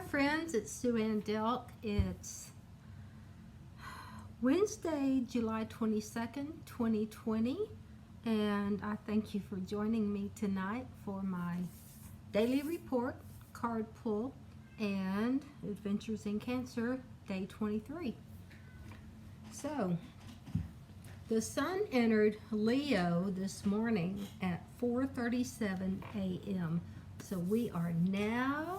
Hi friends, it's Sue Ann Delk. It's Wednesday, July 22nd, 2020, and I thank you for joining me tonight for my daily report, card pull, and Adventures in Cancer, day 23. So, the sun entered Leo this morning at 4:37 a.m. So we are now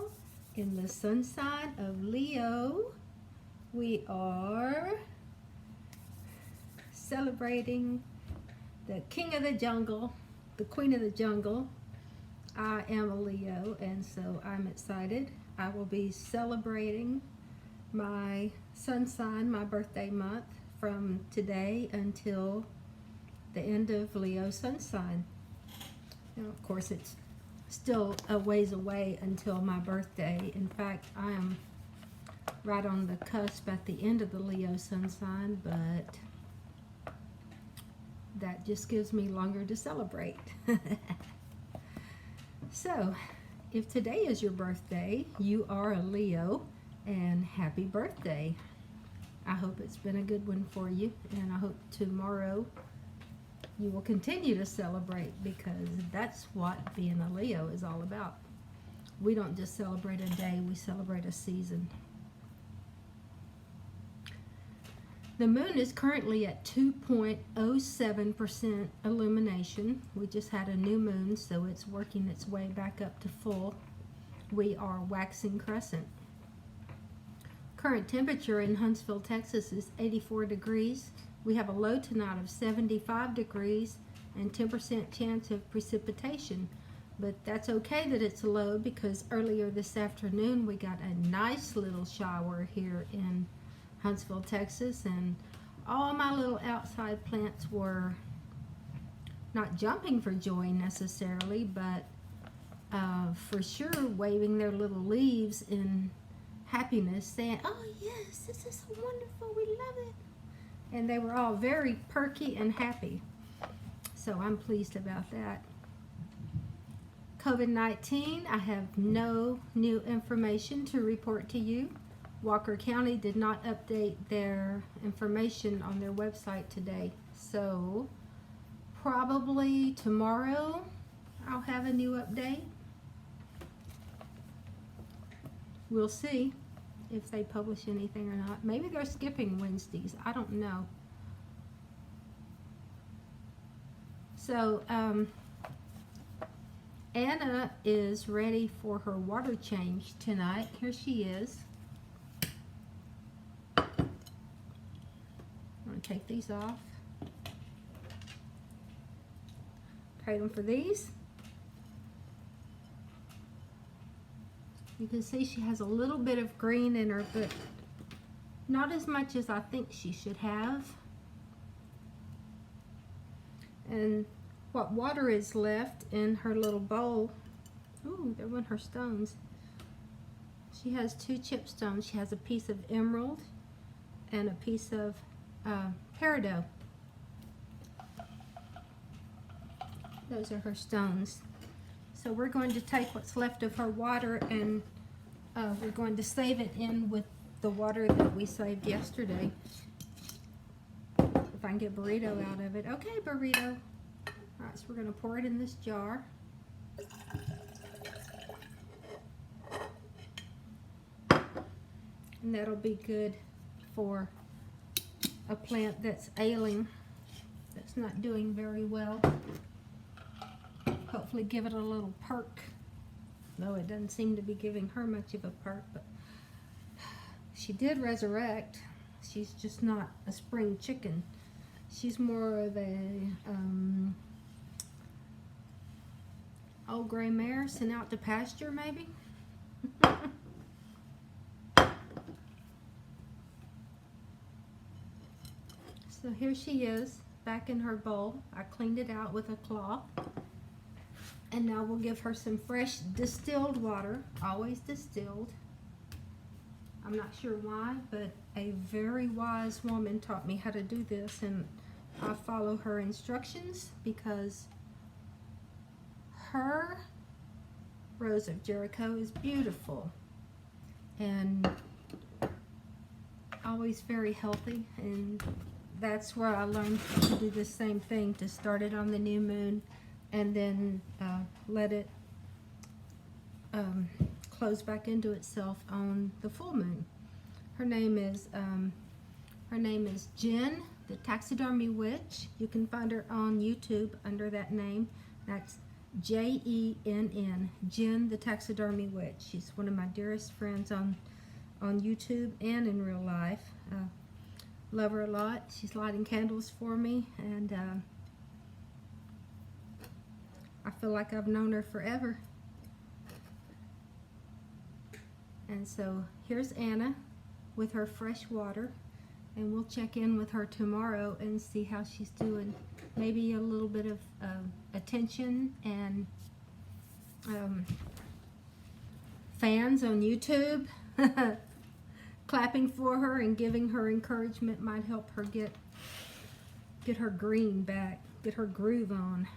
in the sun sign of Leo. We are celebrating the king of the jungle, the queen of the jungle. I am a Leo, and so I'm excited. I will be celebrating my sun sign, my birthday month, from today until the end of Leo sun sign. Now, of course, it's still a ways away until my birthday. In fact, I am right on the cusp at the end of the Leo sun sign, but that just gives me longer to celebrate. So, if today is your birthday, you are a Leo, and happy birthday. I hope it's been a good one for you, and I hope tomorrow you will continue to celebrate, because that's what being a Leo is all about. We don't just celebrate a day, we celebrate a season. The moon is currently at 2.07% illumination. We just had a new moon, so it's working its way back up to full. We are waxing crescent. Current temperature in Huntsville, Texas is 84 degrees. We have a low tonight of 75 degrees and 10% chance of precipitation. But that's okay that it's low, because earlier this afternoon we got a nice little shower here in Huntsville, Texas, and all my little outside plants were not jumping for joy necessarily, but for sure waving their little leaves in happiness, saying, "Oh yes, this is so wonderful, we love it." And they were all very perky and happy. So I'm pleased about that. COVID-19, I have no new information to report to you. Walker County did not update their information on their website today. So probably tomorrow I'll have a new update. We'll see if they publish anything or not. Maybe they're skipping Wednesdays. I don't know. So, Anna is ready for her water change tonight. Here she is. I'm going to take these off. Trade them for these. You can see she has a little bit of green in her, but not as much as I think she should have. And what water is left in her little bowl, ooh, there went her stones. She has two chip stones. She has a piece of emerald and a piece of peridot. Those are her stones. So we're going to take what's left of her water, and we're going to save it in with the water that we saved yesterday. If I can get Burrito out of it. Okay, Burrito. All right, so we're going to pour it in this jar. And that'll be good for a plant that's ailing, that's not doing very well. Hopefully give it a little perk, though it doesn't seem to be giving her much of a perk, but she did resurrect. She's just not a spring chicken. She's more of a old gray mare sent out to pasture, maybe. So here she is, back in her bowl. I cleaned it out with a cloth. And now we'll give her some fresh distilled water, always distilled. I'm not sure why, but a very wise woman taught me how to do this, and I follow her instructions because her Rose of Jericho is beautiful. and always very healthy. And that's where I learned to do the same thing, to start it on the new moon and then let it close back into itself on the full moon. Her name is Jen, the Taxidermy Witch. You can find her on YouTube under that name. That's Jenn, Jen, the Taxidermy Witch. She's one of my dearest friends on YouTube and in real life. Love her a lot. She's lighting candles for me, and I feel like I've known her forever. And so here's Anna with her fresh water, and we'll check in with her tomorrow and see how she's doing. Maybe a little bit of attention and fans on YouTube clapping for her and giving her encouragement might help her get her green back, get her groove on.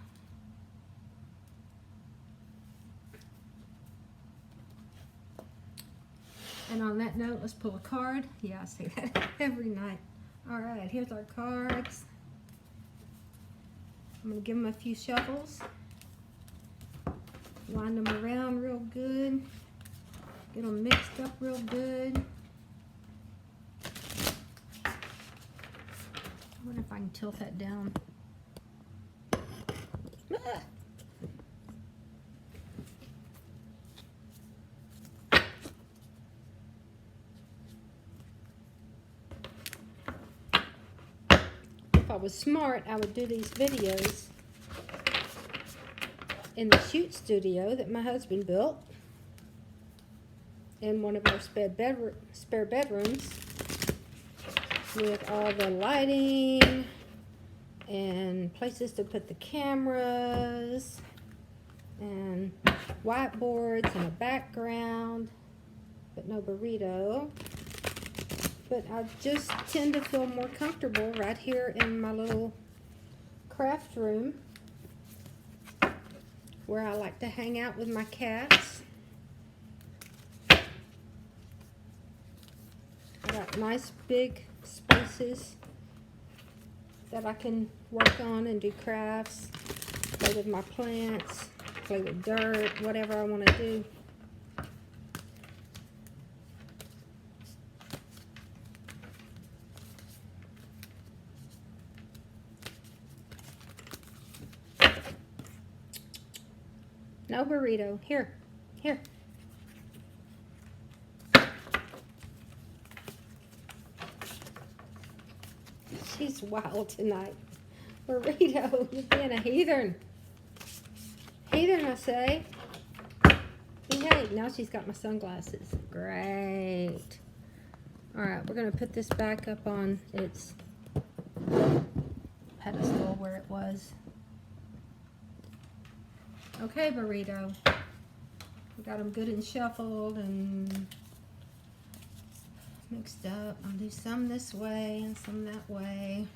And on that note, let's pull a card. Yeah, I say that every night. All right, here's our cards. I'm going to give them a few shuffles. Wind them around real good. Get them mixed up real good. I wonder if I can tilt that down. Ah! If I was smart, I would do these videos in the shoot studio that my husband built in one of our spare bedrooms, with all the lighting and places to put the cameras and whiteboards and a background, but no burrito. But I just tend to feel more comfortable right here in my little craft room, where I like to hang out with my cats. I got nice big spaces that I can work on and do crafts, play with my plants, play with dirt, whatever I want to do. No burrito. Here. Here. She's wild tonight. Burrito, you're being a heathen. Heathen, I say. Behave. Now she's got my sunglasses. Great. Alright, we're going to put this back up on its pedestal where it was. Okay, burrito. We got them good and shuffled and mixed up. I'll do some this way and some that way.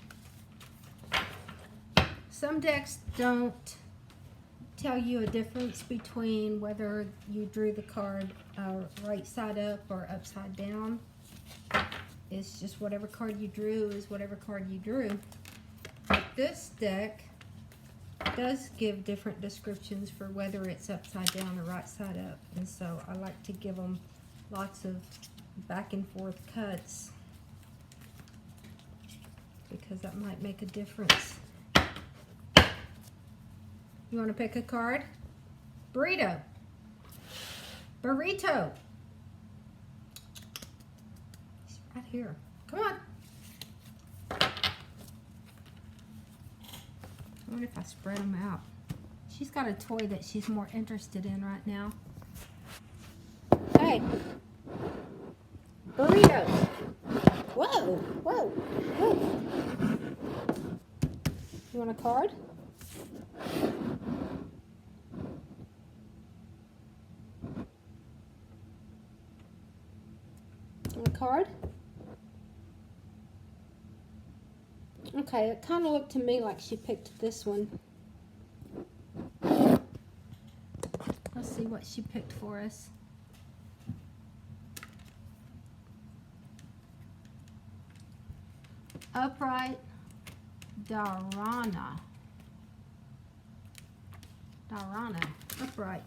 Some decks don't tell you a difference between whether you drew the card right side up or upside down. It's just whatever card you drew is whatever card you drew. But this deck does give different descriptions for whether it's upside down or right side up, and so I like to give them lots of back and forth cuts because that might make a difference. You want to pick a card? Burrito. Burrito. It's right here. Come on. I wonder if I spread them out. She's got a toy that she's more interested in right now. Hey. Burrito. Whoa, whoa, whoa. You want a card? Want a card? Okay, it kind of looked to me like she picked this one. Let's see what she picked for us. Upright Dharana. Dharana. Upright.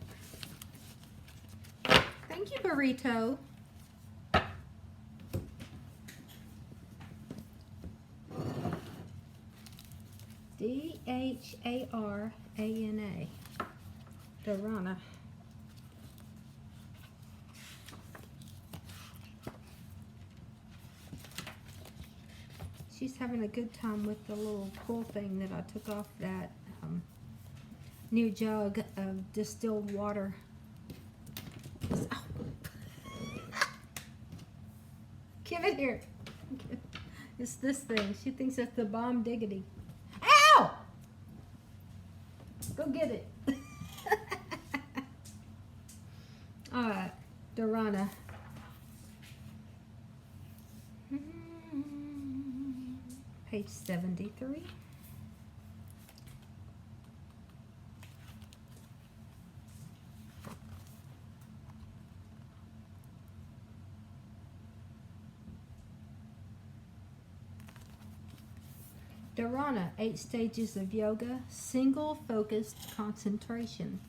Thank you, Burrito. Dharana. Dharana. She's having a good time with the little pull thing that I took off that new jug of distilled water. Oh. Give it here. It's this thing. She thinks it's the bomb diggity. Ow! Go get it. All right, Dharana. Page 73. Dharana, 8 stages of yoga, single focused concentration.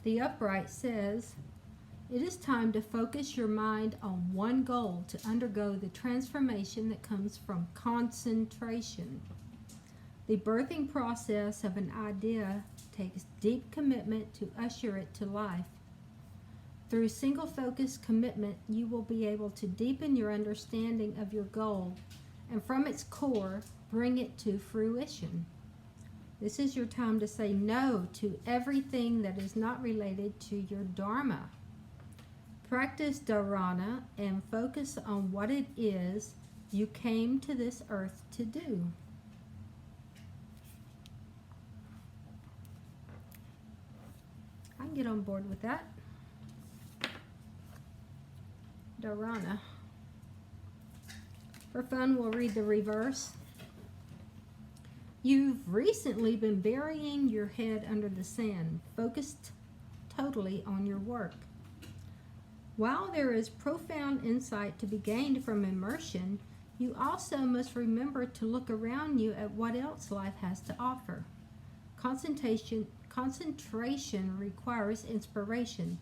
The upright says, it is time to focus your mind on one goal to undergo the transformation that comes from concentration. The birthing process of an idea takes deep commitment to usher it to life. Through single focused commitment, you will be able to deepen your understanding of your goal and from its core, bring it to fruition. This is your time to say no to everything that is not related to your Dharma. Practice Dharana and focus on what it is you came to this earth to do. I can get on board with that. Dharana. For fun, we'll read the reverse. You've recently been burying your head under the sand, focused totally on your work. While there is profound insight to be gained from immersion, you also must remember to look around you at what else life has to offer. Concentration requires inspiration.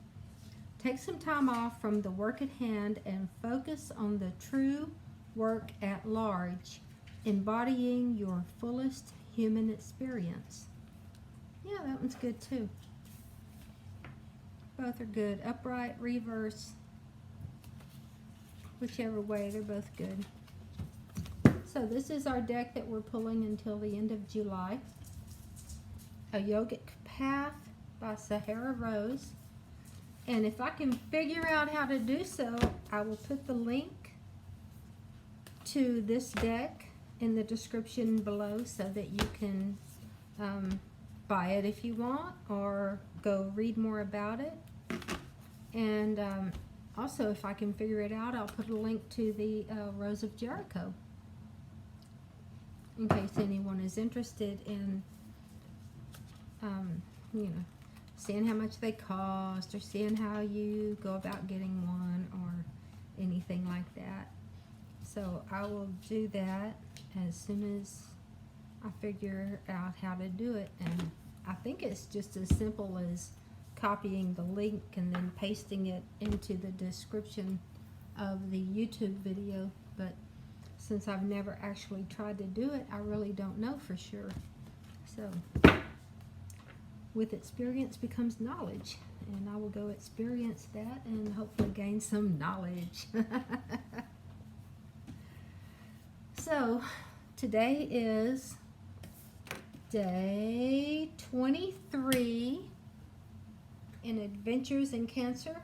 Take some time off from the work at hand and focus on the true work at large, embodying your fullest human experience. Yeah, that one's good too. Both are good. Upright, reverse, whichever way, they're both good. So this is our deck that we're pulling until the end of July. A Yogic Path by Sahara Rose. And if I can figure out how to do so, I will put the link to this deck in the description below so that you can buy it if you want or go read more about it. And also, if I can figure it out, I'll put a link to the Rose of Jericho in case anyone is interested in seeing how much they cost or seeing how you go about getting one or anything like that. So I will do that as soon as I figure out how to do it. And I think it's just as simple as copying the link and then pasting it into the description of the YouTube video. But since I've never actually tried to do it, I really don't know for sure. So with experience becomes knowledge, and I will go experience that and hopefully gain some knowledge. So today is day 23 in Adventures in Cancer.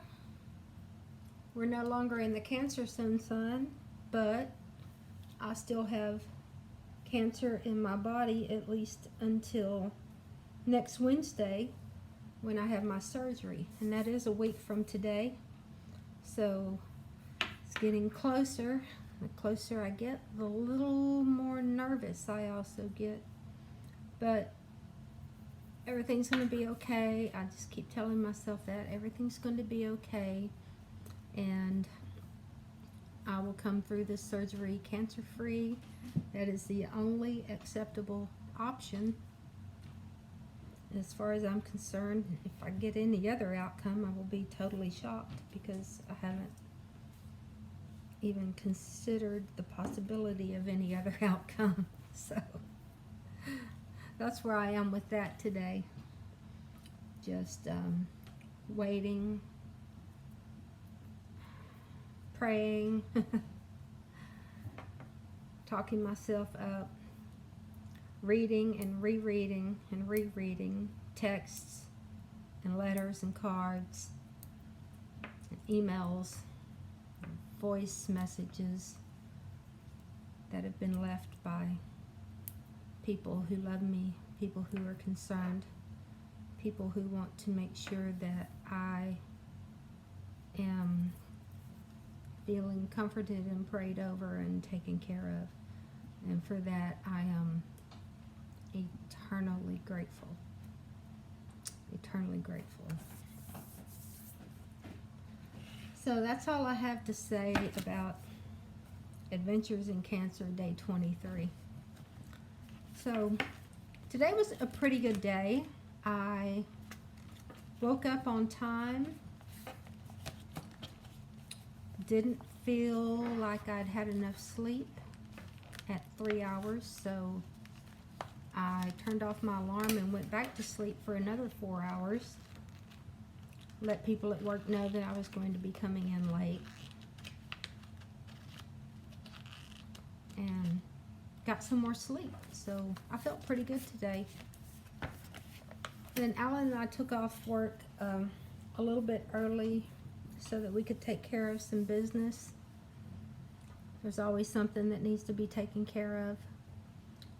We're no longer in the Cancer sun sign, but I still have Cancer in my body at least until next Wednesday when I have my surgery, and that is a week from today. So it's getting closer. The closer I get, the little more nervous I also get. But everything's going to be okay. I just keep telling myself that everything's going to be okay. And I will come through this surgery cancer-free. That is the only acceptable option. As far as I'm concerned, if I get any other outcome, I will be totally shocked because I haven't even considered the possibility of any other outcome. So that's where I am with that today. Just waiting, praying, talking myself up, reading and rereading and rereading texts and letters and cards and emails and voice messages that have been left by people who love me, people who are concerned, people who want to make sure that I am feeling comforted and prayed over and taken care of. And for that, I am eternally grateful. Eternally grateful. So that's all I have to say about Adventures in Cancer Day 23. So today was a pretty good day. I woke up on time. Didn't feel like I'd had enough sleep at 3 hours, so I turned off my alarm and went back to sleep for another 4 hours. Let people at work know that I was going to be coming in late. And got some more sleep, so I felt pretty good today. Then Alan and I took off work a little bit early so that we could take care of some business. There's always something that needs to be taken care of.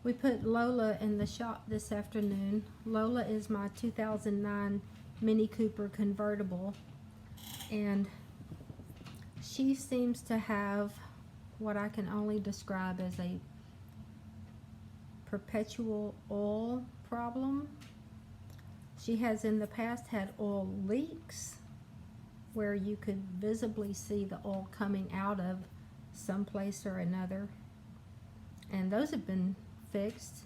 We put Lola in the shop this afternoon. Lola is my 2009 Mini Cooper convertible, and she seems to have what I can only describe as a perpetual oil problem. She has in the past had oil leaks where you could visibly see the oil coming out of someplace or another, and those have been fixed.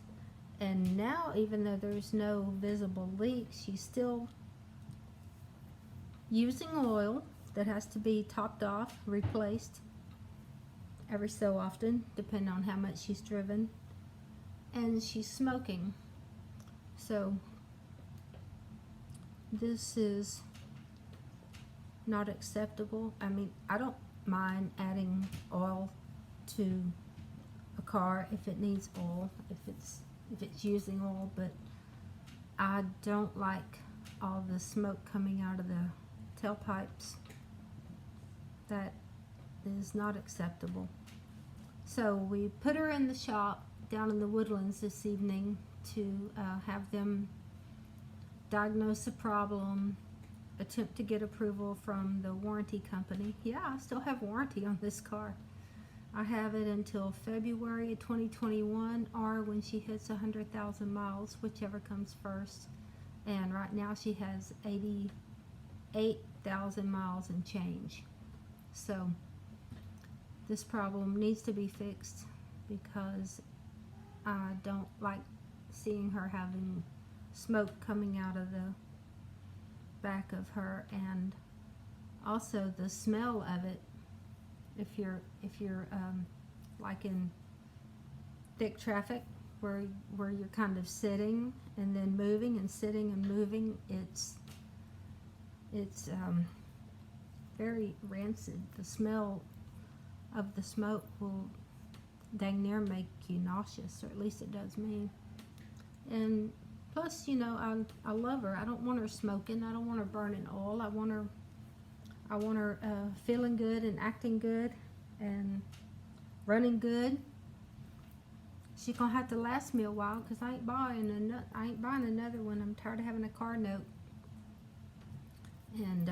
And now, even though there's no visible leaks, she's still using oil that has to be topped off, replaced every so often, depending on how much she's driven, and she's smoking. So this is not acceptable. I mean, I don't mind adding oil to a car if it needs oil, if it's using oil, but I don't like all the smoke coming out of the tailpipes. That is not acceptable. So we put her in the shop down in the Woodlands this evening to have them diagnose the problem, attempt to get approval from the warranty company. Yeah, I still have warranty on this car. I have it until February of 2021, or when she hits 100,000 miles, whichever comes first. And right now she has 88,000 miles and change. So this problem needs to be fixed because I don't like seeing her having smoke coming out of the back of her, and also the smell of it. If you're like in thick traffic where you're kind of sitting and then moving and sitting and moving, it's very rancid. The smell of the smoke will dang near make you nauseous, or at least it does me. And plus, you know, I love her. I don't want her smoking. I don't want her burning oil. I want her feeling good and acting good and running good. She's gonna have to last me a while because I ain't buying another one. I'm tired of having a car note. And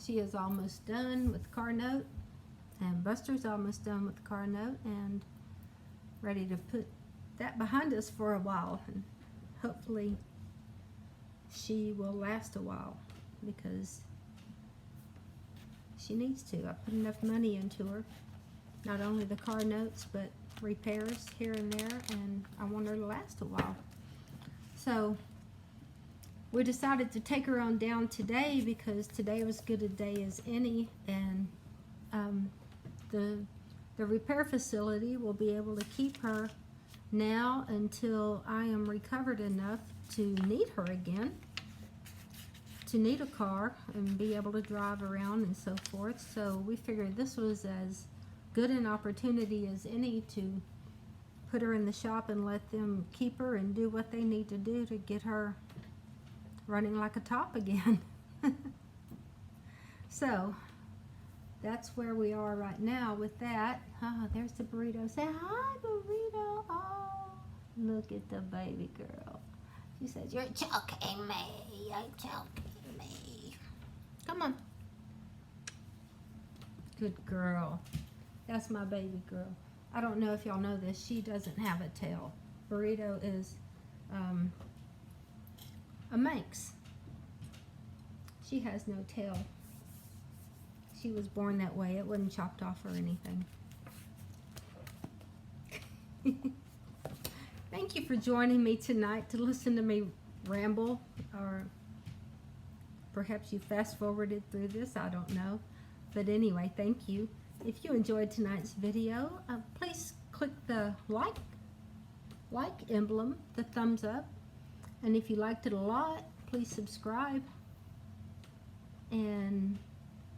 she is almost done with the car note, and Buster's almost done with the car note, and ready to put that behind us for a while. And hopefully she will last a while because She needs to. I put enough money into her. Not only the car notes, but repairs here and there, and I want her to last a while. So we decided to take her on down today because today was good a day as any, and the repair facility will be able to keep her now until I am recovered enough to need her again, to need a car and be able to drive around and so forth. So we figured this was as good an opportunity as any to put her in the shop and let them keep her and do what they need to do to get her running like a top again. So that's where we are right now with that. Oh, there's the burrito. Say hi, burrito. Oh, look at the baby girl. She says, "You're choking me. You're choking me." Come on. Good girl. That's my baby girl. I don't know if y'all know this. She doesn't have a tail. Burrito is a Manx. She has no tail. She was born that way. It wasn't chopped off or anything. Thank you for joining me tonight to listen to me ramble, or perhaps you fast forwarded through this, I don't know. But anyway, thank you. If you enjoyed tonight's video, please click the like emblem, the thumbs up. And if you liked it a lot, please subscribe and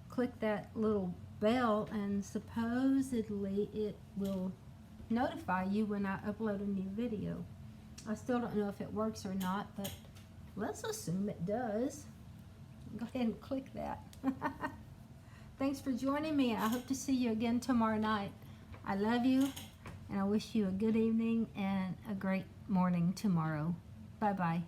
click that little bell, and supposedly it will notify you when I upload a new video. I still don't know if it works or not, but let's assume it does. Go ahead and click that. Thanks for joining me. I hope to see you again tomorrow night. I love you, and I wish you a good evening and a great morning tomorrow. Bye-bye.